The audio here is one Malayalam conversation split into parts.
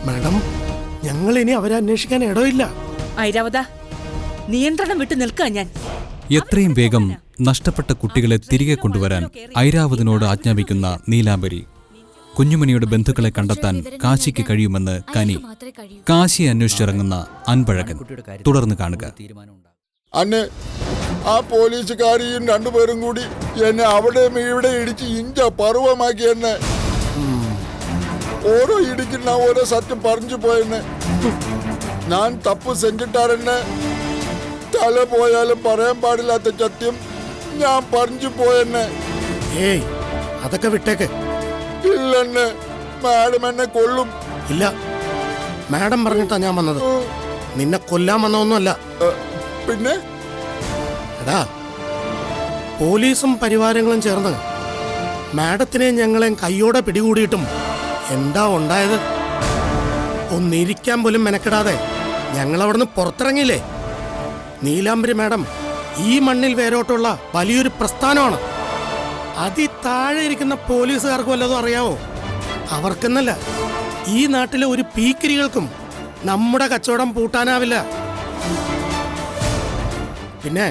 മാഡം, ഞങ്ങൾ ഇനി അവരെ അന്വേഷിക്കാൻ ഇടമില്ല. ഐരാവത, നിയന്ത്രണം വിട്ടു നിൽക്കുക. ഞാൻ എത്രയും വേഗം നഷ്ടപ്പെട്ട കുട്ടികളെ തിരികെ കൊണ്ടുവരാൻ ഐരാവതിനോട് ആജ്ഞാപിക്കുന്ന നീലാംബരി. കുഞ്ഞുമണിയുടെ ബന്ധുക്കളെ കണ്ടെത്താൻ കാശിക്ക് കഴിയുമെന്ന് കനി. കാശിയെ അന്വേഷിച്ചിറങ്ങുന്ന അൻപഴകൻ. തുടർന്ന് കാണുക. അന്ന് ആ പോലീസുകാരിയും രണ്ടുപേരും കൂടി എന്നെ അവിടെയും ഇവിടെ ഇടിച്ച് ഇഞ്ച പർവമാക്കി. എന്നെ ഓരോ ഇടിക്കുന്ന ഓരോ സത്യം പറഞ്ഞു പോയെന്നെ. ഞാൻ തപ്പ് സെഞ്ചിട്ടാരെന്നെ തല പോയാലും പറയാൻ പാടില്ലാത്ത സത്യം ഞാൻ പറഞ്ഞു പോയെന്നെ. ഏയ്, അതൊക്കെ വിട്ടേക്ക്. ഇല്ലെന്നെ, മാഡം എന്നെ കൊല്ലും. ഇല്ല, മാഡം പറഞ്ഞിട്ടാ ഞാൻ വന്നത്. നിന്നെ കൊല്ലാൻ വന്നതൊന്നുമല്ല. പിന്നെ എടാ, പോലീസും പരിവാരങ്ങളും ചേർന്ന് മാഡത്തിനെ ഞങ്ങളെയും കയ്യോടെ പിടികൂടിയിട്ടും എന്താ ഉണ്ടായത്? ഒന്നിരിക്കാൻ പോലും മെനക്കെടാതെ ഞങ്ങളവിടുന്ന് പുറത്തിറങ്ങിയില്ലേ? നീലാംബരി മാഡം ഈ മണ്ണിൽ വേരോട്ടുള്ള വലിയൊരു പ്രസ്ഥാനമാണ്. അതി താഴെ ഇരിക്കുന്ന പോലീസുകാർക്ക് വല്ലതും അറിയാവോ? അവർക്കെന്നല്ല, ഈ നാട്ടിലെ ഒരു പീക്കിരികൾക്കും നമ്മുടെ കച്ചവടം പൂട്ടാനാവില്ല. പിന്നെ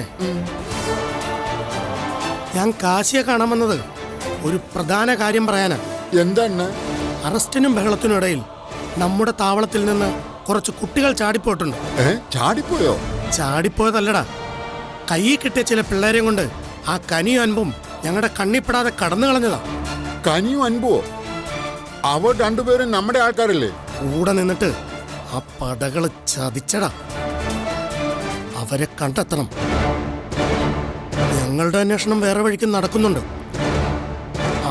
ഞാൻ കാശിയെ കാണാൻ വന്നത് ഒരു പ്രധാന കാര്യം പറയാനാ. എന്താണ്? അറസ്റ്റിനും ബഹളത്തിനും ഇടയിൽ നമ്മുടെ താവളത്തിൽ നിന്ന് കുറച്ച് കുട്ടികൾ ചാടിപ്പോയിട്ടുണ്ട്. ചാടിപ്പോയോ? ചാടിപ്പോയതല്ലടാ, കയ്യിൽ കിട്ടിയ ചില പിള്ളേരെയും കൊണ്ട് ആ കനിയും അൻപും ഞങ്ങളുടെ കണ്ണിപ്പെടാതെ കടന്നു കളഞ്ഞതാ. കനിയും അൻപുവോ? അവർ രണ്ടുപേരും നമ്മുടെ ആൾക്കാരല്ലേ? കൂടെ നിന്നിട്ട് ആ പടകള് ചതിച്ചടാ. അവരെ കണ്ടെത്തണം. ഞങ്ങളുടെ അന്വേഷണം വേറെ വഴിക്ക് നടക്കുന്നുണ്ട്.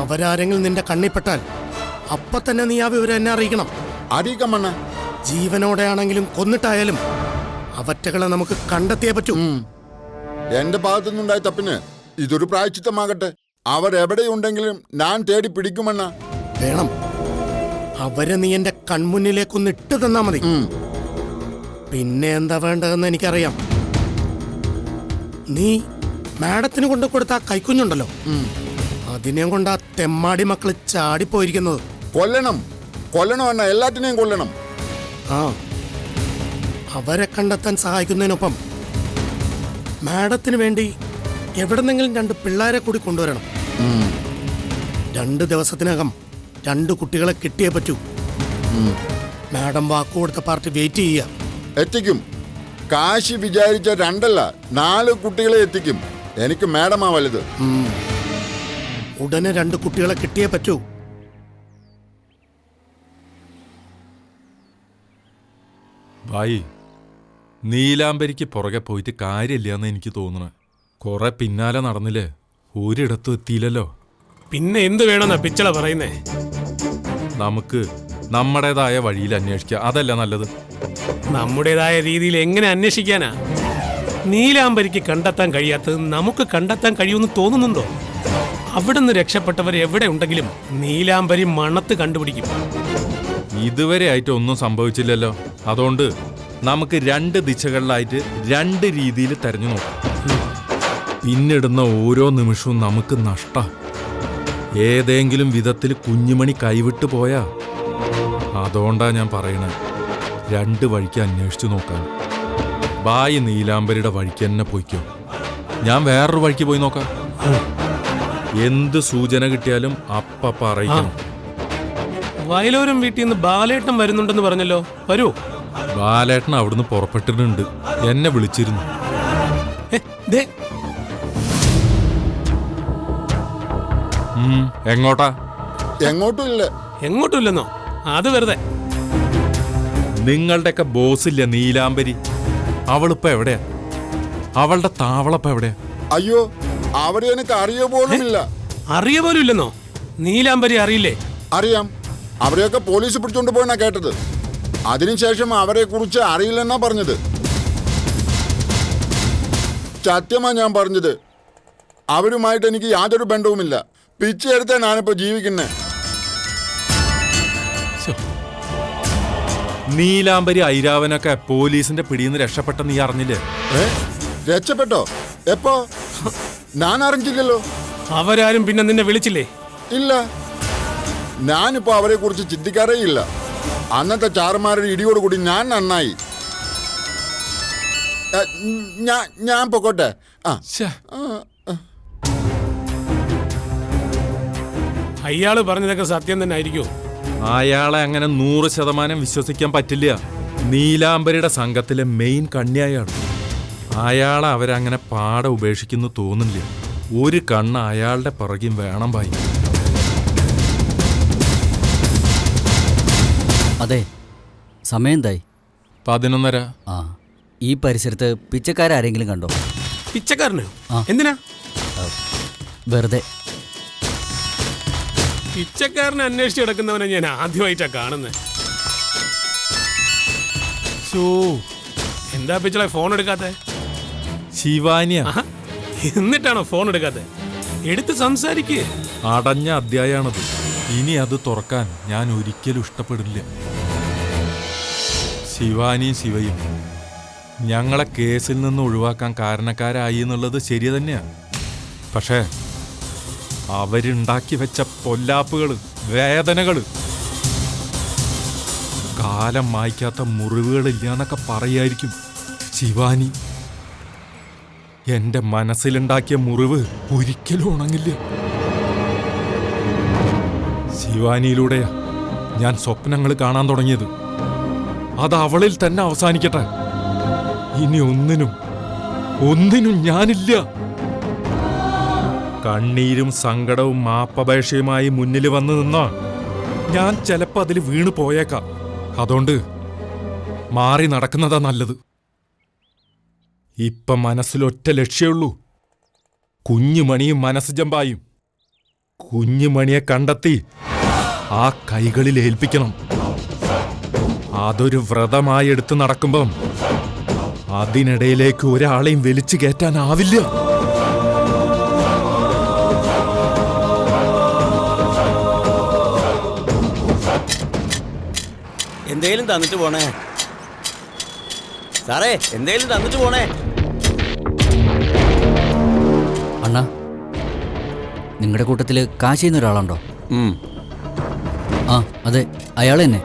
അവരാരെങ്കിലും നിന്റെ കണ്ണിപ്പെട്ടാൽ അപ്പൊ തന്നെ നീ ആ വിവരം എന്നെ അറിയിക്കണം. അറിയിക്കമ്മ. ജീവനോടെയാണെങ്കിലും കൊന്നിട്ടായാലും അവറ്റകളെ നമുക്ക് കണ്ടെത്തിയേ പറ്റൂ. എന്റെ ഭാഗത്തുനിന്നുണ്ടായ തപ്പിന് ഇതൊരു പ്രായച്ചിത്തമാകട്ടെ. അവരെവിടെയുണ്ടെങ്കിലും ഞാൻ തേടി പിടിക്കുമെന്ന. വേണം. അവരെ നീ എന്റെ കൺമുന്നിലേക്കൊന്ന് ഇട്ട് തന്നാ മതി. പിന്നെ എന്താ വേണ്ടതെന്ന് എനിക്കറിയാം. നീ മാഡത്തിന് കൊണ്ടു കൊടുത്ത ആ കൈക്കുഞ്ഞുണ്ടല്ലോ, അതിനെയും കൊണ്ട് ആ തെമ്മാടി മക്കള് ചാടിപ്പോയിരിക്കുന്നത്. കൊല്ലണം, കൊല്ലണം എന്ന എല്ലാറ്റിനെയും കൊല്ലണം. ആ, അവരെ കണ്ടെത്താൻ സഹായിക്കുന്നതിനൊപ്പം മാഡത്തിന് വേണ്ടി എവിടെന്നെങ്കിലും 2 പിള്ളേരെ കൂടി കൊണ്ടുവരണം. 2 ദിവസത്തിനകം 2 കുട്ടികളെ കിട്ടിയേ പറ്റൂ. മാഡം വാക്കുകൊടുത്ത പാർട്ടി വെയിറ്റ് ചെയ്യുക. എത്തിക്കും. കാശി വിചാരിച്ച 2 അല്ല 4 കുട്ടികളെ എത്തിക്കും. എനിക്ക് മാഡമാ വലുത്. ഉടനെ 2 കുട്ടികളെ കിട്ടിയേ പറ്റൂ. ഭായി, നീലാംബരിക്ക് പുറകെ പോയിട്ട് കാര്യമില്ലാന്ന് എനിക്ക് തോന്നണ. കുറെ പിന്നാലെ നടന്നില്ലേ, ഒരിടത്തും എത്തിയില്ലല്ലോ. പിന്നെ എന്ത് വേണമെന്നാ പിച്ചള പറയുന്നേ? നമുക്ക് നമ്മുടേതായ വഴിയിൽ അന്വേഷിക്കുക, അതല്ല നല്ലത്. നമ്മുടേതായ രീതിയിൽ എങ്ങനെ അന്വേഷിക്കാനാ? നീലാംബരിക്ക് കണ്ടെത്താൻ കഴിയാത്തത് നമുക്ക് കണ്ടെത്താൻ കഴിയുമെന്ന് തോന്നുന്നുണ്ടോ? അവിടുന്ന് രക്ഷപ്പെട്ടവർ എവിടെ ഉണ്ടെങ്കിലും നീലാംബരി മണത്ത് കണ്ടുപിടിക്കും. ഇതുവരെ ആയിട്ട് ഒന്നും സംഭവിച്ചില്ലല്ലോ. അതുകൊണ്ട് നമുക്ക് 2 ദിശകളിലായിട്ട് 2 രീതിയിൽ തെരഞ്ഞു നോക്കാം. പിന്നിടുന്ന ഓരോ നിമിഷവും നമുക്ക് നഷ്ട. ഏതെങ്കിലും വിധത്തിൽ കുഞ്ഞുമണി കൈവിട്ടു പോയാ. അതുകൊണ്ടാ ഞാൻ പറയണത്, 2 വഴിക്ക് അന്വേഷിച്ചു നോക്കാൻ. ബായി നീലാംബരിയുടെ വഴിക്ക് തന്നെ പോയിക്കോ, ഞാൻ വേറൊരു വഴിക്ക് പോയി നോക്കാം. എന്ത് സൂചന കിട്ടിയാലും അപ്പ അറിയിക്കണം. വയലോരം വീട്ടിൽ നിന്ന് ബാലേട്ടൻ വരുന്നുണ്ടെന്ന് പറഞ്ഞല്ലോ, വരൂ. ബാലേട്ടൻ അവിടുന്ന് പുറപ്പെട്ടിട്ടുണ്ട്, എന്നെ വിളിച്ചിരുന്നു. എങ്ങോട്ടാ? എങ്ങോട്ടും ഇല്ല. എങ്ങോട്ടും ഇല്ലെന്നോ? അത് വെറുതെ. നിങ്ങളുടെയൊക്കെ ബോസില്ല നീലാംബരി, അവളിപ്പോ എവിടെയാ? അവളുടെ താവളപ്പ എവിടെയാ? അയ്യോ, അവരെ എനിക്ക് അറിയ പോലുമില്ല. അറിയ പോലും ഇല്ലെന്നോ? നീലാംബരി അറിയില്ലേ? അറിയാം. അവരെയൊക്കെ പോലീസ് പിടിച്ചോണ്ട് പോയെന്നാ കേട്ടത്. അതിനുശേഷം അവരെ കുറിച്ച് അറിയില്ലെന്നാ പറഞ്ഞത്. സത്യമാ ഞാൻ പറഞ്ഞത്. അവരുമായിട്ട് എനിക്ക് യാതൊരു ബന്ധവുമില്ല. പിച്ചെടുത്താ ഞാനിപ്പോ ജീവിക്കുന്നേ. നീലാംബരി ഐരാവനൊക്കെ പോലീസിന്റെ പിടിയിന്ന് രക്ഷപ്പെട്ട നീ അറിഞ്ഞില്ലേ? രക്ഷപ്പെട്ടോ? എപ്പോ? ഞാൻ അറിഞ്ഞില്ലല്ലോ. അവരാരും പിന്നെ നിന്നെ വിളിച്ചില്ലേ? ഇല്ല, ഞാനിപ്പോ അവരെ കുറിച്ച് ചിന്തിക്കാറേ ഇല്ല. അന്നത്തെ ചാറുമാരുടെ ഇടിയോട് കൂടി ഞാൻ നന്നായി. ഞാൻ പൊക്കോട്ടെ. ശ്ശേ, അയാള് പറഞ്ഞതൊക്കെ സത്യം തന്നെ ആയിരിക്കുമോ? അയാളെ അങ്ങനെ 100% വിശ്വസിക്കാൻ പറ്റില്ല. നീലാംബരിയുടെ സംഘത്തിലെ മെയിൻ കണ്ണിയായാണ്. അയാളെ അവരങ്ങനെ പാടെ ഉപേക്ഷിക്കുന്നു തോന്നുന്നില്ല. ഒരു കണ്ണ് അയാളുടെ പിറകിൽ വേണം ഭായി. അതെ, സമയം എന്തായി? 11:30. ആ, ഈ പരിസരത്ത് പിച്ചക്കാരെങ്കിലും കണ്ടോ? പിച്ചക്കാരനോ? ആ. എന്തിനാ? വെറുതെ. പിച്ചക്കാരനെ അന്വേഷിച്ച് കിടക്കുന്നവനെ ഞാൻ ആദ്യമായിട്ടാ കാണുന്നത്. എന്താ പിച്ചളെ ഫോൺ എടുക്കാത്തെ? ശിവാനിയ എന്നിട്ടാണോ ഫോൺ എടുക്കാത്തെ? എടുത്ത് സംസാരിക്ക്. അടഞ്ഞ അധ്യായാണത്. ഇനി അത് തുറക്കാൻ ഞാൻ ഒരിക്കലും ഇഷ്ടപ്പെടില്ല. ശിവാനിയും ശിവയും ഞങ്ങളെ കേസിൽ നിന്ന് ഒഴിവാക്കാൻ കാരണക്കാരായി എന്നുള്ളത് ശരി തന്നെയാണ്. പക്ഷേ അവരുണ്ടാക്കി വെച്ച പൊല്ലാപ്പുകള്, വേദനകള്, കാലം മായ്ക്കാത്ത മുറിവുകളില്ല എന്നൊക്കെ പറയായിരിക്കും ശിവാനി. എന്റെ മനസ്സിലുണ്ടാക്കിയ മുറിവ് ഒരിക്കലും ഉണങ്ങില്ല. ശിവാനിയിലൂടെയാ ഞാൻ സ്വപ്നങ്ങൾ കാണാൻ തുടങ്ങിയത്. അത് അവളിൽ തന്നെ അവസാനിക്കട്ടെ. ഇനി ഒന്നിനും ഞാനില്ല. കണ്ണീരും സങ്കടവും മാപ്പപേക്ഷയുമായി മുന്നിൽ വന്നു നിന്നാ ഞാൻ ചിലപ്പോൾ അതിൽ വീണു പോയേക്കാം. അതുകൊണ്ട് മാറി നടക്കുന്നതാ നല്ലത്. ഇപ്പം മനസ്സിലൊറ്റ ലക്ഷ്യമുള്ളൂ, കുഞ്ഞുമണിയും മനസ്സ് ജമ്പായും. കുഞ്ഞുമണിയെ കണ്ടെത്തി ആ കൈകളിൽ ഏൽപ്പിക്കണം. അതൊരു വ്രതമായി എടുത്ത് നടക്കുമ്പം അതിനിടയിലേക്ക് ഒരാളെയും വലിച്ചു കയറ്റാനാവില്ല. എന്തേലും തന്നിട്ട് പോണേ സാറേ, എന്തേലും തന്നിട്ട് പോണേ. അണ്ണാ, നിങ്ങളുടെ കൂട്ടത്തില് കാശി എന്നൊരാളുണ്ടോ? ആ അതെ, അയാൾ തന്നെ.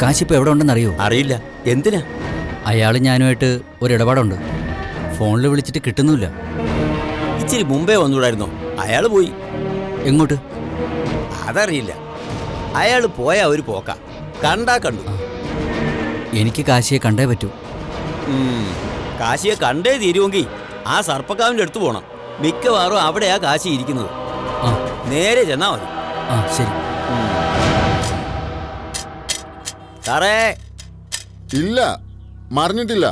കാശി ഇപ്പൊ എവിടെ ഉണ്ടെന്ന് അറിയോ? അറിയില്ല. എന്തിനാ? അയാൾ ഞാനുമായിട്ട് ഒരിടപാടുണ്ട്. ഫോണിൽ വിളിച്ചിട്ട് കിട്ടുന്നില്ല. ഇച്ചിരി മുമ്പേ വന്നുകൂടായിരുന്നോ? അയാള് പോയി. എങ്ങോട്ട്? അതറിയില്ല. അയാള് പോയാ ഒരു പോക്ക, കണ്ടാ കണ്ടു. എനിക്ക് കാശിയെ കണ്ടേ പറ്റൂ. കാശിയെ കണ്ടേ തീരുമെങ്കിൽ ആ സർപ്പക്കാവിൻ്റെ അടുത്ത് പോണം. മിക്കവാറും അവിടെയാ കാശി ഇരിക്കുന്നത്. ആ നേരെ ചെന്നാ മതി. ആ ശരി. സാറേ. ഇല്ല, മറിഞ്ഞിട്ടില്ല.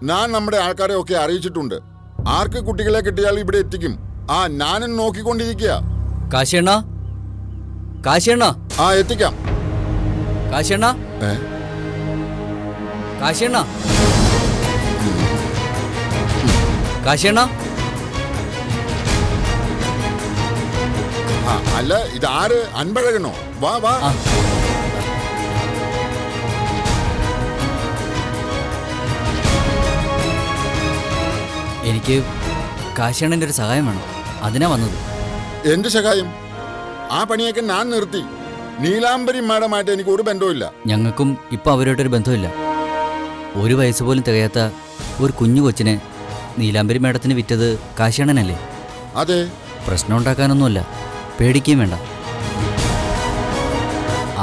ഞാൻ നമ്മുടെ ആൾക്കാരെ ഒക്കെ അറിയിച്ചിട്ടുണ്ട്. ആർക്ക് കുട്ടികളെ കിട്ടിയാൽ ഇവിടെ എത്തിക്കും. ഞാനും നോക്കിക്കൊണ്ടിരിക്കുക. കാശിയണ്ണ, കാശിയണ്ണ. എത്തിക്കാം. കാശിയണ്ണ, കാശിയണ്ണ, കാശിയണ്ണ. അല്ല, ഇതാര്? അൻപഴകനോ? വാ വാ. എനിക്ക് കാശിയണ്ണൻ്റെ ഒരു സഹായം വേണം. അതിനാ വന്നത്. എന്ത് സഹായം? ആ പണിയൊക്കെ ഞാൻ നിർത്തി. നീലാംബരി മാഡമായിട്ട് എനിക്ക് ഒരു ബന്ധവുമില്ല. ഞങ്ങൾക്കും ഇപ്പൊ അവരുമായിട്ടൊരു ബന്ധമില്ല. 1 വയസ്സ് പോലും തികയാത്ത ഒരു കുഞ്ഞു കൊച്ചിനെ നീലാംബരി മേഡത്തിന് വിറ്റത് കാശിയണ്ണനല്ലേ? അതെ. പ്രശ്നം ഉണ്ടാക്കാനൊന്നുമല്ല, പേടിക്കുകയും വേണ്ട.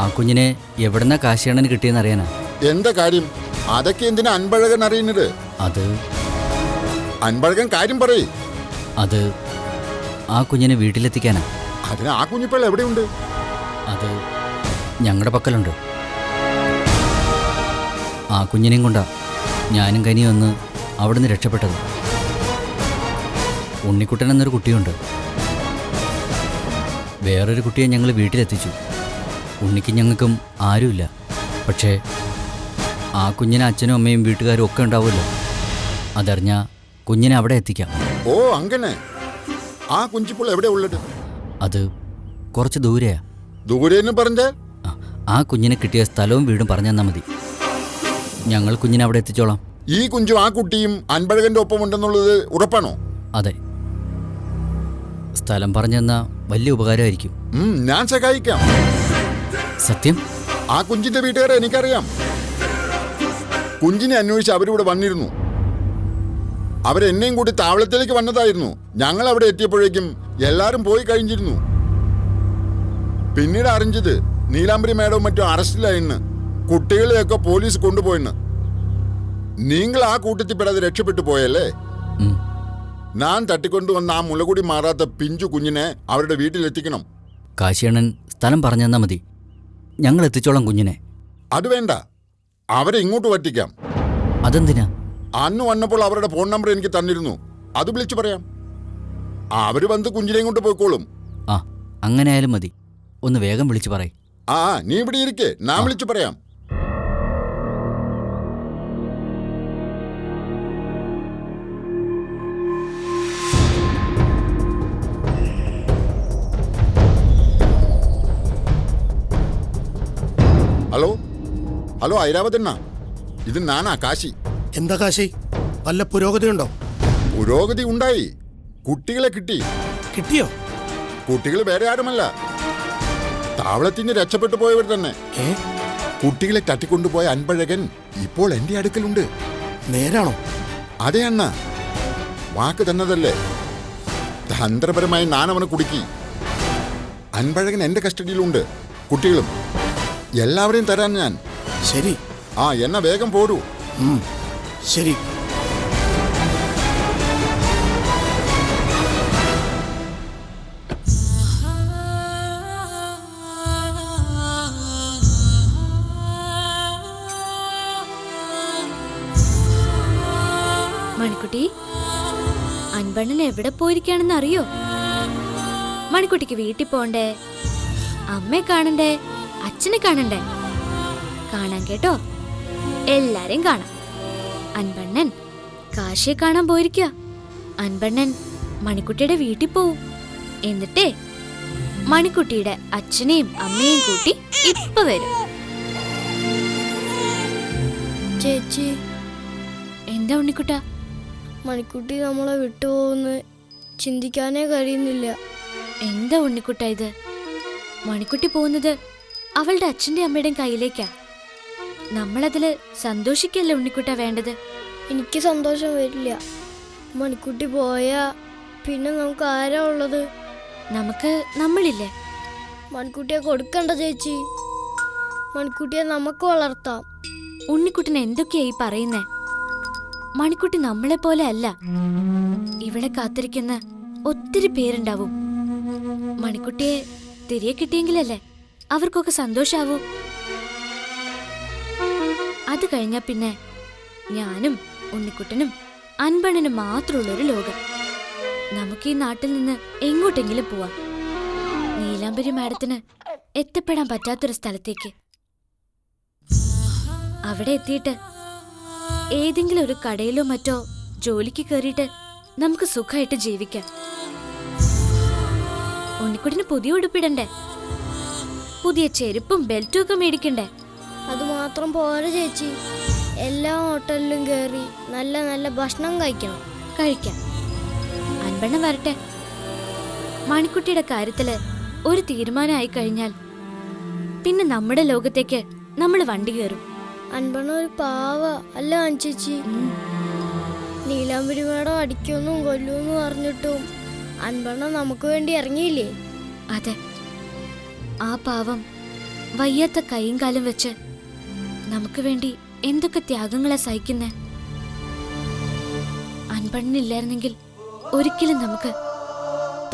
ആ കുഞ്ഞിനെ എവിടെന്നാ കാശിയണ്ണന് കിട്ടിയെന്ന് അറിയാനാ. എന്താ കാര്യം? അതൊക്കെ എന്തിനാ അൻപഴകൻ അറിയുന്നത്? അത് അൻപഴകൻ കാര്യം പറയേ. അത് ആ കുഞ്ഞിനെ വീട്ടിലെത്തിക്കാനാ. അതിന് ആ കുഞ്ഞിപ്പോൾ എവിടെയുണ്ട്? അത് ഞങ്ങളുടെ പക്കലുണ്ട്. ആ കുഞ്ഞിനെയും കൊണ്ടാ ഞാനും കനിയും ഒന്ന് അവിടുന്ന് രക്ഷപ്പെട്ടത്. ഉണ്ണിക്കുട്ടൻ എന്നൊരു കുട്ടിയുണ്ട്. വേറൊരു കുട്ടിയെ ഞങ്ങൾ വീട്ടിലെത്തിച്ചു. ഉണ്ണിക്ക് ഞങ്ങൾക്കും ആരുമില്ല. പക്ഷേ ആ കുഞ്ഞിന് അച്ഛനും അമ്മയും വീട്ടുകാരും ഒക്കെ ഉണ്ടാവുമല്ലോ. അതറിഞ്ഞ കുഞ്ഞിനെ അവിടെ എത്തിക്കാം. ഓ അങ്ങനെ. ആ കുഞ്ചിപ്പോൾ എവിടെ ഉള്ളത്? അത് കുറച്ച് ദൂരെയാ. ദൂരെന്ന് പറഞ്ഞാൽ? ആ കുഞ്ഞിനെ കിട്ടിയ സ്ഥലവും വീടും പറഞ്ഞു തന്നാൽ മതി. ഞങ്ങൾ കുഞ്ഞിനെ അവിടെ എത്തിച്ചോളാം. ഈ കുഞ്ചും ആ കുട്ടിയും അൻപഴകന്റെ ഒപ്പം ഉണ്ടെന്നുള്ളത് ഉറപ്പാണോ? അതെ. സ്ഥലം പറഞ്ഞു തന്നാൽ വലിയ ഉപകാരമായിരിക്കും. ഞാൻ സഹായിക്കാം. സത്യം? ആ കുഞ്ചിന്റെ വീട്ടുകാരെ എനിക്കറിയാം. കുഞ്ചിനെ അന്വേഷിച്ച് അവരിവിടെ വന്നിരുന്നു. അവരെന്നെയും കൂടി താവളത്തിലേക്ക് വന്നതായിരുന്നു. ഞങ്ങൾ അവിടെ എത്തിയപ്പോഴേക്കും എല്ലാരും പോയി കഴിഞ്ഞിരുന്നു. പിന്നീട് അറിഞ്ഞത് നീലാംബരി മേഡവും മറ്റും അറസ്റ്റിലായിന്ന്, കുട്ടികളെയൊക്കെ പോലീസ് കൊണ്ടുപോയിന്ന്. നിങ്ങൾ ആ കൂട്ടത്തിൽ പെടാതെ രക്ഷപ്പെട്ടു പോയല്ലേ? ഞാൻ തട്ടിക്കൊണ്ടുവന്ന ആ മുളകുടി മാറാത്ത പിഞ്ചു കുഞ്ഞിനെ അവരുടെ വീട്ടിലെത്തിക്കണം. കാശിയണ്ണൻ സ്ഥലം പറഞ്ഞു തന്നാ മതി, ഞങ്ങൾ എത്തിച്ചോളാം കുഞ്ഞിനെ. അത് വേണ്ട, അവരെ ഇങ്ങോട്ട് പറ്റിക്കാം. അതെന്തിനാ? അന്ന് വന്നപ്പോൾ അവരുടെ ഫോൺ നമ്പർ എനിക്ക് തന്നിരുന്നു, അത് വിളിച്ചു പറയാം. അവര് വന്ന് കുഞ്ഞിനെയും കൊണ്ട് പോയിക്കോളും. ആ, അങ്ങനെ ആയാലും മതി. ഒന്ന് വേഗം വിളിച്ചു പറയ്. ആ, നീ ഇവിടെ ഇരിക്കേ, ഞാൻ വിളിച്ചു പറയാം. ഹലോ ഹലോ, ഐരാവതണ്ണ, ഇത് ഞാനാ കാശി. എന്താ കാശി, വല്ല പുരോഗതിയുണ്ടോ? പുരോഗതി ഉണ്ടായി. കുട്ടികളെ കിട്ടി. കിട്ടിയോ? കുട്ടികൾ വേറെ ആരുമല്ല, താവളത്തിന് രക്ഷപ്പെട്ടു പോയവർ തന്നെ. കുട്ടികളെ തട്ടിക്കൊണ്ടുപോയ അൻപഴകൻ ഇപ്പോൾ എന്റെ അടുക്കലുണ്ട്. നേരാണോ? അതെ അണ്ണ, വാക്ക് തന്നതല്ലേ. തന്ത്രപരമായി ഞാൻ അവനെ കുടുക്കി. അൻപഴകൻ എന്റെ കസ്റ്റഡിയിലുണ്ട്. കുട്ടികളും എല്ലാവരെയും തരാൻ ഞാൻ. ശരി. ആ, എന്നെ വേഗം പോരൂ. ശരി. മണിക്കുട്ടി, അൻപണ്ണൻ എവിടെ പോയിരിക്കാണെന്ന് അറിയോ? മണിക്കുട്ടിക്ക് വീട്ടിൽ പോണ്ടേ, അമ്മയെ കാണണ്ടേ, അച്ഛനെ കാണണ്ടേ? കാണാൻ കേട്ടോ, എല്ലാരെയും കാണാം. അൻപണ്ണൻ കാശിയെ കാണാൻ പോയിരിക്ക. അൻപണ്ണൻ മണിക്കുട്ടിയുടെ വീട്ടിൽ പോവും. എന്നിട്ടേ മണിക്കുട്ടിയുടെ അച്ഛനെയും അമ്മയെയും കൂട്ടി ഇപ്പൊ വരും. ചേച്ചി, എന്താ ഉണ്ണിക്കുട്ട? മണിക്കുട്ടി നമ്മളെ വിട്ടുപോകുന്ന് ചിന്തിക്കാനേ കഴിയുന്നില്ല. എന്താ ഉണ്ണിക്കുട്ട ഇത്? മണിക്കുട്ടി പോകുന്നത് അവളുടെ അച്ഛന്റെ അമ്മയുടെയും കയ്യിലേക്കാ. നമ്മളതില് സന്തോഷിക്കല്ലേ ഉണ്ണിക്കുട്ട വേണ്ടത്? എനിക്ക് സന്തോഷം വരില്ല. മണിക്കുട്ടി പോയാ പിന്നെ നമുക്ക് ആരാ ഉള്ളത്? നമുക്ക് നമ്മളില്ലേ? മണിക്കുട്ടിയെ കൊടുക്കണ്ട ചേച്ചി, മണിക്കുട്ടിയെ നമുക്ക് വളർത്താം. ഉണ്ണിക്കുട്ടൻ എന്തൊക്കെയായി പറയുന്നേ? മണിക്കുട്ടി നമ്മളെ പോലെ അല്ല. ഇവിടെ കാത്തിരിക്കുന്ന ഒത്തിരി പേരുണ്ടാവും. മണിക്കുട്ടിയെ തിരികെ കിട്ടിയെങ്കിലല്ലേ അവർക്കൊക്കെ സന്തോഷാവൂ. അത് കഴിഞ്ഞാ പിന്നെ ഞാനും ഉണ്ണിക്കുട്ടനും അൻപണ്ണനും മാത്രമുള്ളൊരു ലോകം. നമുക്ക് ഈ നാട്ടിൽ നിന്ന് എങ്ങോട്ടെങ്കിലും പോവാം. നീലാംബരി മാഡത്തിന് എത്തപ്പെടാൻ പറ്റാത്തൊരു സ്ഥലത്തേക്ക്. അവിടെ എത്തിയിട്ട് ഏതെങ്കിലും ഒരു കടയിലോ മറ്റോ ജോലിക്ക് കയറിയിട്ട് നമുക്ക് സുഖമായിട്ട് ജീവിക്കാം. ഉണ്ണിക്കുട്ടിന് പുതിയ ഉടുപ്പിടണ്ടേ, പുതിയ ചെരുപ്പും ബെൽറ്റും ഒക്കെ മേടിക്കണ്ടേ? അത് മാത്രം പോരാ ചേച്ചി, എല്ലാ ഹോട്ടലിലും കയറി നല്ല നല്ല ഭക്ഷണം കഴിക്കണം. കഴിക്കാം. അൻപണ്ണം വരട്ടെ. മണിക്കുട്ടിയുടെ കാര്യത്തില് ഒരു തീരുമാനമായി കഴിഞ്ഞാൽ പിന്നെ നമ്മുടെ ലോകത്തേക്ക് നമ്മൾ വണ്ടി കയറും. അൻപണ്ണ ഒരു പാവ അല്ല ചേച്ചി. നീലാംബരി മേടം അടിക്കൊന്നും കൊല്ലൂന്നും പറഞ്ഞിട്ടും അൻപണ്ണ നമുക്ക് വേണ്ടി ഇറങ്ങിയില്ലേ? അതെ, ആ പാവം വയ്യാത്ത കൈയും കാലും വെച്ച് നമുക്ക് വേണ്ടി എന്തൊക്കെ ത്യാഗങ്ങളെ സഹിക്കുന്നേ. അൻപണ്ണില്ലായിരുന്നെങ്കിൽ ഒരിക്കലും നമുക്ക്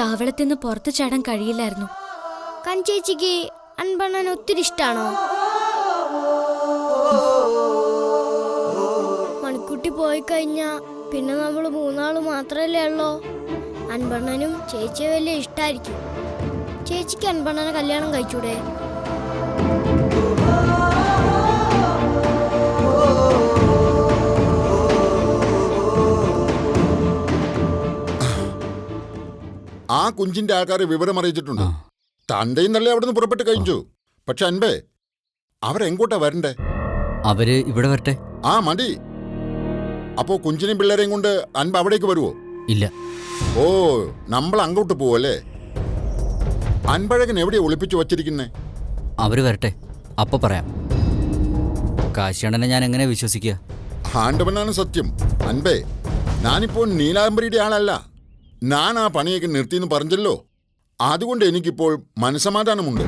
താവളത്തിൽ നിന്ന് പുറത്തു ചാടാൻ കഴിയില്ലായിരുന്നു. കഞ്ചേച്ചിക്ക് അൻപണ്ണൻ ഒത്തിരി ഇഷ്ടാണോ? മണിക്കുട്ടി പോയി കഴിഞ്ഞാ പിന്നെ നമ്മൾ മൂന്നാള് മാത്രല്ലേ ഉള്ളോ? അൻപണ്ണനും ചേച്ചിയെ വലിയ ഇഷ്ടായിരിക്കും. ചേച്ചിക്ക് അൻപണ്ണനെ കല്യാണം കഴിച്ചൂടെ? ആ കുഞ്ചിന്റെ ആൾക്കാരെ വിവരം അറിയിച്ചിട്ടുണ്ട്. തന്റെയും നല്ല അവിടെ നിന്ന് പുറപ്പെട്ട് കഴിഞ്ഞു. പക്ഷെ അൻപേ, അവരെങ്ങോട്ടാ വരണ്ടേ? അവര് ഇവിടെ വരട്ടെ. ആ മതി. അപ്പോ കുഞ്ചിനെയും പിള്ളേരെയും കൊണ്ട് അൻപ അവിടേക്ക് വരുവോ? ഇല്ല. ഓ, നമ്മൾ അങ്ങോട്ട് പോവല്ലേ? അൻപഴകൻ എവിടെയാ ഒളിപ്പിച്ചു വച്ചിരിക്കുന്നേ? അവര് വരട്ടെ. അപ്പൊ പറയാം. കാശിയണ്ണനെ ഞാൻ എങ്ങനെ വിശ്വസിക്കുക? ആണ്ടവനാണ് സത്യം. അൻപേ, ഞാനിപ്പോൾ നീലാംബരിയുടെ ആളല്ല. ഞാൻ ആ പണിയൊക്കെ നിർത്തിയെന്ന് പറഞ്ഞല്ലോ. അതുകൊണ്ട് എനിക്കിപ്പോൾ മനസമാധാനമുണ്ട്.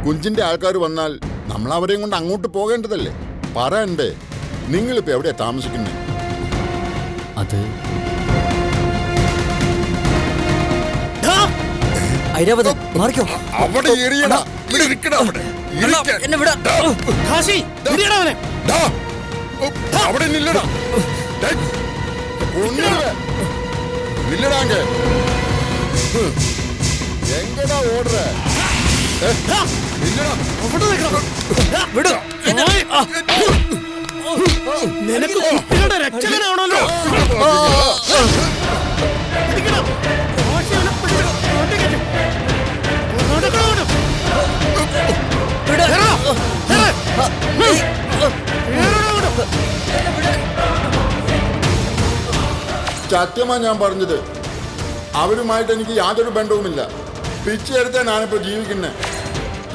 കുഞ്ചിന്റെ ആൾക്കാർ വന്നാൽ നമ്മൾ അവരെയും കൊണ്ട് അങ്ങോട്ട് പോകേണ്ടതല്ലേ? പറ അൻപേ, നിങ്ങളിപ്പോ എവിടെയാ താമസിക്കുന്നത്? അത് അവിടെ എറിയടാ. ഇവിടെ ഇരിക്കടാ, അവിടെ. ഇരിക്കാൻ. കാശി, പിടിയെടാ അവനെ. ഡാ, അവിടെ നില്ലടാ. ഡേ, കൊന്നിടുവേ. നില്ലടാ അങ്ങ്. എങ്കടാ ഓടുറേ? നില്ലടാ. അവിടെ നിൽക്കണം. നിനക്ക് കുട്ടികളുടെ രക്ഷകനാണല്ലോ. പിടിക്കണം. കാശി അവനെ പിടിക്കണം. ഓടിക്കട്ടെ. നടക്കണം അവനെ. എടാ, സത്യമാ ഞാൻ പറഞ്ഞത്. അവരുമായിട്ട് എനിക്ക് യാതൊരു ബന്ധവുമില്ല. പിച്ചെടുത്താ ഞാനിപ്പോ ജീവിക്കുന്നേ.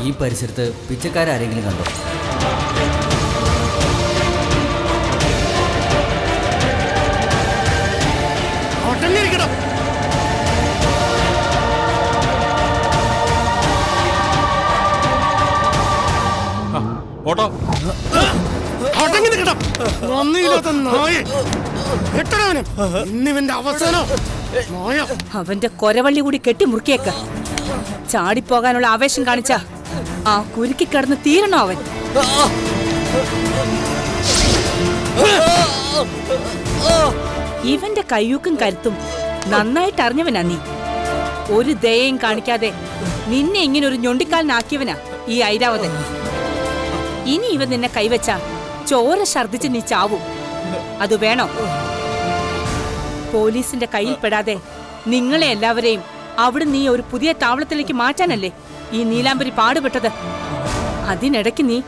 ഈ പരിസരത്ത് പിച്ചക്കാരെങ്കിലും കണ്ടോ? ഒട്ടങ്ങിരിക്കണം. ഓട്ടോ ഒട്ടങ്ങി നിൽക്കണം. നന്ദിയില്ലാത്ത നായ. എട്ടണവനും ഇന്നിവന്റെ അവസാനം. നായ. അവന്റെ കൊരവള്ളി കൂടി കെട്ടി മുറുക്കിയേക്ക. ചാടിപ്പോകാനുള്ള ആവേശം കാണിച്ച ആ കുരുക്കി കിടന്ന് തീരണോ അവൻ? ഇവന്റെ കയ്യൂക്കും കരുത്തും നന്നായിട്ട് അറിഞ്ഞവനാ നീ. ഒരു ദയയും കാണിക്കാതെ നിന്നെ ഇങ്ങനെ ഒരു ഞൊണ്ടിക്കാലിനാക്കിയവനാ ഈ ഐരാവതൻ. ഇനി ഇവൻ നിന്നെ കൈവച്ച ചോര ഛർദിച്ച് നീ ചാവും. അത് വേണോ? പോലീസിന്റെ കയ്യിൽ പെടാതെ നിങ്ങളെ എല്ലാവരെയും അവിടെ നീ ഒരു പുതിയ താവളത്തിലേക്ക് മാറ്റാനല്ലേ ഈ നീലാംബരി പാടുപെട്ടത്. അതിനിടയ്ക്ക് നീ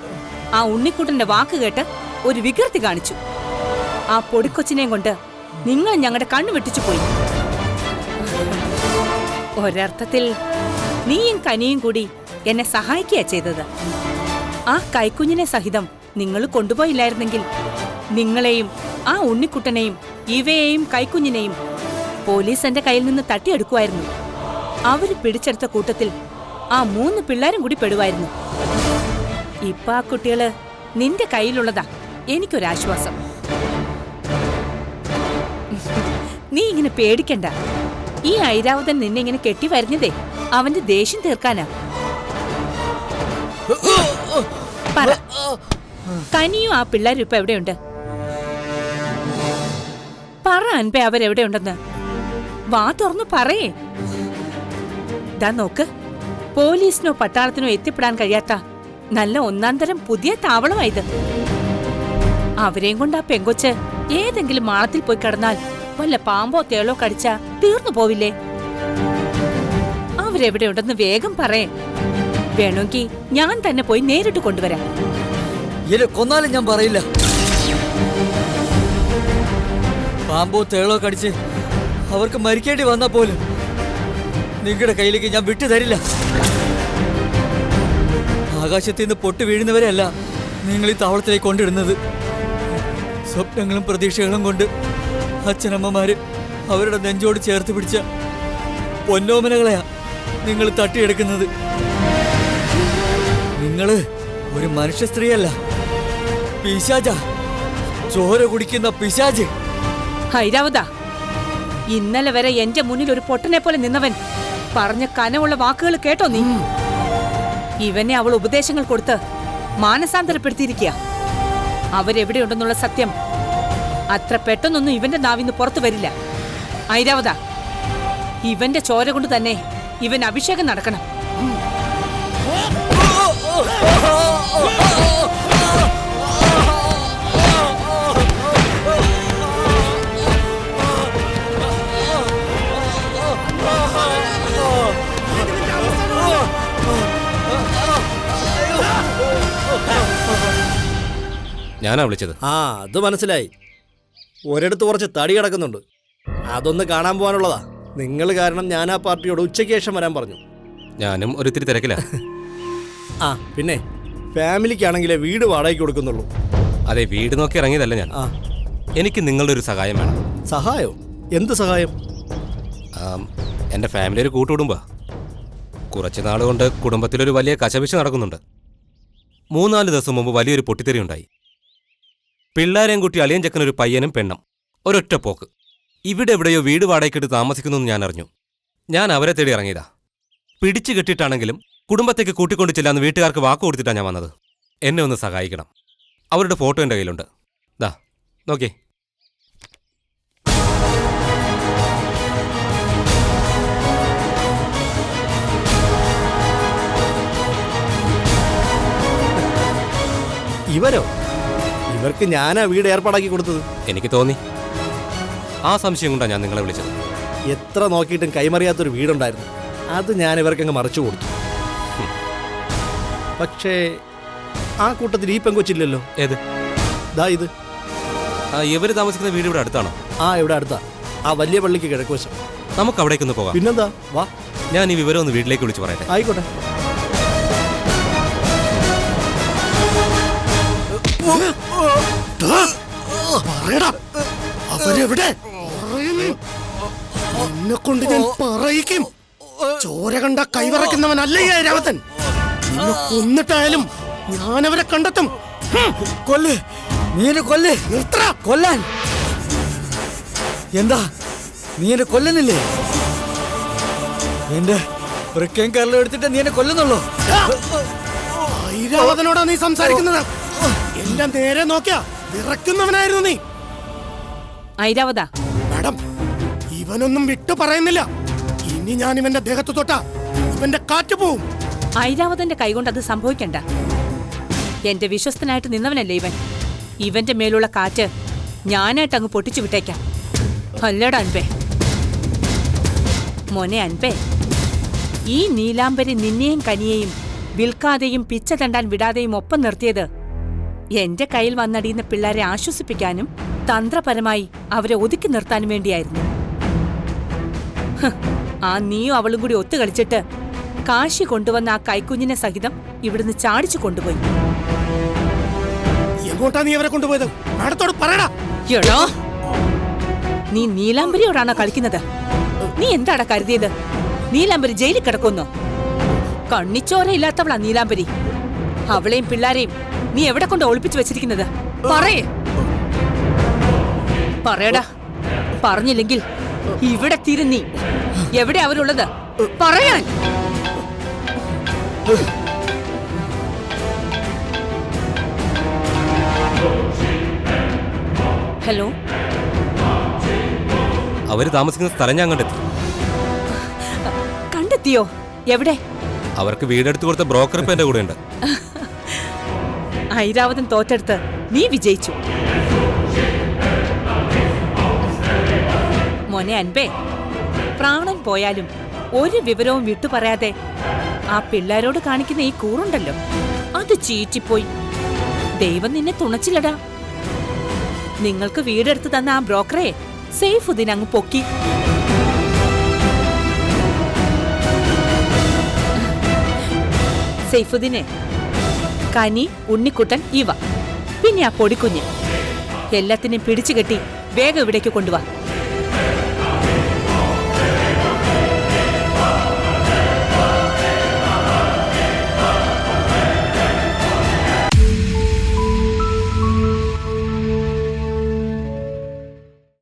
ആ ഉണ്ണിക്കുട്ടന്റെ വാക്ക് കേട്ട് ഒരു വികൃതി കാണിച്ചു. ആ പൊടിക്കൊച്ചിനെയും കൊണ്ട് നിങ്ങൾ ഞങ്ങളുടെ കണ്ണു വെട്ടിച്ചു പോയി. ഒരർത്ഥത്തിൽ നീയും കനിയും കൂടി എന്നെ സഹായിക്കുക ചെയ്തത്. ആ കൈക്കുഞ്ഞിനെ സഹിതം നിങ്ങൾ കൊണ്ടുപോയില്ലായിരുന്നെങ്കിൽ നിങ്ങളെയും ആ ഉണ്ണിക്കുട്ടനെയും ഇവയെയും കൈക്കുഞ്ഞിനെയും പോലീസ് എന്റെ കയ്യിൽ നിന്ന് തട്ടിയെടുക്കുമായിരുന്നു. അവര് പിടിച്ചെടുത്ത കൂട്ടത്തിൽ ആ 3 പിള്ളേരും കൂടി പെടുവായിരുന്നു. ഇപ്പൊ ആ കുട്ടികള് നിന്റെ കയ്യിലുള്ളതാ എനിക്കൊരാശ്വാസം. നീ ഇങ്ങനെ പേടിക്കണ്ട. ഈ ഐരാവതൻ നിന്നെ ഇങ്ങനെ കെട്ടി വരുന്നതേ അവന്റെ ദേഷ്യം തീർക്കാനാ. പറ, കനിയും ആ പിള്ളേരും ഇപ്പൊ എവിടെയുണ്ട്? പറ അൻപേ, അവരെവിടെയുണ്ടെന്ന് വാ തുറന്നു പറയേ. ദാ നോക്ക്, പോലീസിനോ പട്ടാളത്തിനോ എത്തിപ്പെടാൻ കഴിയാത്ത നല്ല 1-ാം തരം പുതിയ താവളമായത്. അവരെയും കൊണ്ട് ആ പെങ്കൊച്ച് ഏതെങ്കിലും മാളത്തിൽ പോയി കിടന്നാൽ വല്ല പാമ്പോ തേളോ കടിച്ചാ തീർന്നു പോവില്ലേ? അവരെവിടെയുണ്ടെന്ന് വേഗം പറയേ. വേണമെങ്കിൽ ഞാൻ തന്നെ പോയി നേരിട്ട് കൊണ്ടുവരാം. കൊന്നാലും ഞാൻ പറയില്ല. പാമ്പോ തേളോ കടിച്ച് അവർക്ക് മരിക്കേണ്ടി വന്നാ പോലും നിങ്ങളുടെ കയ്യിലേക്ക് ഞാൻ വിട്ടു തരില്ല. ആകാശത്ത് നിന്ന് പൊട്ടി വീഴുന്നവരെയല്ല നിങ്ങൾ ഈ താവളത്തിലേക്ക് കൊണ്ടിടുന്നത്. സ്വപ്നങ്ങളും പ്രതീക്ഷകളും കൊണ്ട് അച്ഛനമ്മമാര് അവരുടെ നെഞ്ചോട് ചേർത്ത് പിടിച്ച പൊന്നോമനകളെയാ നിങ്ങൾ തട്ടിയെടുക്കുന്നത്. നിങ്ങള് ഒരു മനുഷ്യ സ്ത്രീയല്ല, പിശാച, ചോര കുടിക്കുന്ന പിശാച്. ഐരാവത, ഇന്നലെ വരെ എന്റെ മുന്നിൽ ഒരു പൊട്ടനെ പോലെ നിന്നവൻ പറഞ്ഞ കനമുള്ള വാക്കുകൾ കേട്ടോ നീ? ഇവനെ അവൾ ഉപദേശങ്ങൾ കൊടുത്ത് മാനസാന്തരപ്പെടുത്തിയിരിക്കുക. അവരെവിടെയുണ്ടെന്നുള്ള സത്യം അത്ര പെട്ടെന്നൊന്നും ഇവന്റെ നാവിന്ന് പുറത്തു വരില്ല. ഐരാവത, ഇവന്റെ ചോര കൊണ്ട് തന്നെ ഇവൻ അഭിഷേകം നടക്കണം. ഞാനാ വിളിച്ചത്. അത് മനസ്സിലായി. ഒരിടത്ത് കുറച്ച് തടി കിടക്കുന്നുണ്ട്, അതൊന്ന് കാണാൻ പോകാനുള്ളതാ. നിങ്ങൾ കാരണം ഞാൻ ആ പാർട്ടിയോട് ഉച്ചയ്ക്ക് ശേഷം വരാൻ പറഞ്ഞു. ഞാനും ഒരിത്തിരി തിരക്കില്ല. ആ പിന്നെ ഫാമിലിക്കാണെങ്കിലേ വീട് വാടകയ്ക്ക് കൊടുക്കുന്നുള്ളൂ. അതെ, വീട് നോക്കി ഇറങ്ങിയതല്ല ഞാൻ. എനിക്ക് നിങ്ങളുടെ ഒരു സഹായം വേണം. സഹായോ? എന്ത് സഹായം? എൻ്റെ ഫാമിലി ഒരു കൂട്ടുകുടുംബ. കുറച്ച് നാളുകൊണ്ട് കുടുംബത്തിലൊരു വലിയ കശപിശ നടക്കുന്നുണ്ട്. 3-4 ദിവസം മുമ്പ് വലിയൊരു പൊട്ടിത്തെറി ഉണ്ടായി. പിള്ളേരെയും കുട്ടി അളിയൻ ചെക്കനൊരു പയ്യനും പെണ്ണും ഒരൊറ്റ പോക്ക്. ഇവിടെ എവിടെയോ വീട് വാടകയ്ക്കിട്ട് താമസിക്കുന്നു എന്ന് ഞാൻ അറിഞ്ഞു. ഞാൻ അവരെ തേടി ഇറങ്ങിയതാ. പിടിച്ചു കെട്ടിയിട്ടാണെങ്കിലും കുടുംബത്തേക്ക് കൂട്ടിക്കൊണ്ടു ചെല്ലാന്ന് വീട്ടുകാർക്ക് വാക്ക് കൊടുത്തിട്ടാണ് ഞാൻ വന്നത്. എന്നെ ഒന്ന് സഹായിക്കണം. അവരുടെ ഫോട്ടോ എൻ്റെ കയ്യിലുണ്ട്. ദാ നോക്കിയേ. ഇവരോ? ഇവർക്ക് ഞാനാ വീട് ഏർപ്പാടാക്കി കൊടുത്തത്. എനിക്ക് തോന്നി. ആ സംശയം കൊണ്ടാണ് ഞാൻ നിങ്ങളെ വിളിച്ചത്. എത്ര നോക്കിയിട്ടും കൈമറിയാത്തൊരു വീടുണ്ടായിരുന്നു. അത് ഞാൻ ഇവർക്കങ്ങ് മറിച്ചു കൊടുത്തു. പക്ഷേ ആ കൂട്ടത്തിൽ ഈ പെങ്കൊച്ചില്ലല്ലോ. ഏത്? ദാ ഇത്. ഇവര് താമസിക്കുന്ന വീട് ഇവിടെ അടുത്താണോ? ആ, ഇവിടെ അടുത്താ. ആ വലിയ പള്ളിക്ക് കിഴക്കുവശം. നമുക്ക് അവിടേക്കൊന്ന് പോകാം. പിന്നെന്താ, വാ. ഞാൻ ഈ വിവരം ഒന്ന് വീട്ടിലേക്ക് വിളിച്ച് പറയട്ടെ. ആയിക്കോട്ടെ. അവരെവിടെ? എന്നെ കൊണ്ട് ഞാൻ പറയിക്കും. ചോര കണ്ട കൈവറക്കുന്നവനല്ല ഈ ഐരാവതൻ. നിന്നെ കൊന്നിട്ടായാലും ഞാനവരെ കണ്ടെത്തും. കൊല്ല്, നീ എന്നെ കൊല്ല്. നിർത്തറ കൊല്ലാൻ. എന്താ നീ എന്നെ കൊല്ലുന്നില്ലേ? എന്റെ വൃക്കയും കരളും എടുത്തിട്ട് നീ എന്നെ കൊല്ലുന്നുള്ളൂ. ഐരാവതനോടാ നീ സംസാരിക്കുന്നത്? എന്റെ നേരെ നോക്കിയാ വിറക്കുന്നവനായിരുന്നു നീ. ഐരാവത, മാഡം, ഇവനൊന്നും വിട്ടു പറയുന്നില്ല. ഇനി ഞാൻ ഇവന്റെ ദേഹത്ത് തൊട്ടാ ഇവന്റെ കാറ്റ് പോവും. ഐരാവതന്റെ കൈകൊണ്ട് അത് സംഭവിക്കണ്ട. എന്റെ വിശ്വസ്തനായിട്ട് നിന്നവനല്ലേ ഇവൻ. ഇവന്റെ മേലുള്ള കാറ്റ് ഞാനായിട്ട് അങ്ങ് പൊട്ടിച്ചു വിട്ടേക്കാം. അല്ലടാ അൻപേ. മോനെ അൻപേ, ഈ നീലാംബരി നിന്നെയും കനിയെയും വിൽക്കാതെയും പിച്ച തണ്ടാൻ വിടാതെയും ഒപ്പം നിർത്തിയത് എന്റെ കയ്യിൽ വന്നടിയുന്ന പിള്ളേരെ ആശ്വസിപ്പിക്കാനും തന്ത്രപരമായി അവരെ ഒതുക്കി നിർത്താനും വേണ്ടിയായിരുന്നു. ആ നീയും അവളും കൂടി ഒത്തുകളിച്ചിട്ട് കാശി കൊണ്ടുവന്ന ആ കൈക്കുഞ്ഞിനെ സഹിതം ഇവിടുന്ന് ചാടിച്ചു കൊണ്ടുപോയി. എങ്ങോട്ടാ നീ അവരെ കൊണ്ടുപോയത്? മാഡത്തോട് പറയടാ. എടോ, നീ നീലാംബരിയോടാണോ കളിക്കുന്നത്? നീ എന്താടാ കരുതിയത്? നീലാംബരി ജയിലിൽ കിടക്കുന്നോ? കണ്ണിച്ചോരയില്ലാത്തവളാ നീലാംബരി. അവളെയും പിള്ളാരെയും നീ എവിടെ കൊണ്ട് ഒളിപ്പിച്ചു വെച്ചിരിക്കുന്നത്? പറയടാ. പറഞ്ഞില്ലെങ്കിൽ ഇവിടെ തിരുന്നീ. എവിടെ അവരുള്ളത്? പറയാൻ. ഹലോ, അവര് താമസിക്കുന്ന സ്ഥലം ഞാൻ കണ്ടെത്തി. കണ്ടെത്തിയോ? എവിടെ? അവർക്ക് വീടെടുത്ത് കൊടുത്ത ബ്രോക്കർ ഇപ്പൊ എന്റെ കൂടെ ഉണ്ട്. ഐരാവതൻ തോറ്റെടുത്ത് നീ വിജയിച്ചു. മോനെ അൻപേ, പ്രാണൻ പോയാലും ഒരു വിവരവും വിട്ടു പറയാതെ ആ പിള്ളേരോട് കാണിക്കുന്ന ഈ കൂറുണ്ടല്ലോ, അത് ചീറ്റിപ്പോയി. ദൈവം നിന്നെ തുണച്ചില്ലടാ. നിങ്ങൾക്ക് വീടെടുത്ത് തന്ന ആ ബ്രോക്കറെ സൈഫുദ്ദീൻ അങ്ങ് പൊക്കി. സൈഫുദ്ദീനെ കനി, ഉണ്ണിക്കുട്ടൻ, ഇവ പിന്നെ ആ പൊടിക്കുഞ്ഞ് എല്ലാത്തിനെയും പിടിച്ചു കെട്ടി വേഗം ഇവിടേക്ക് കൊണ്ടുവാ.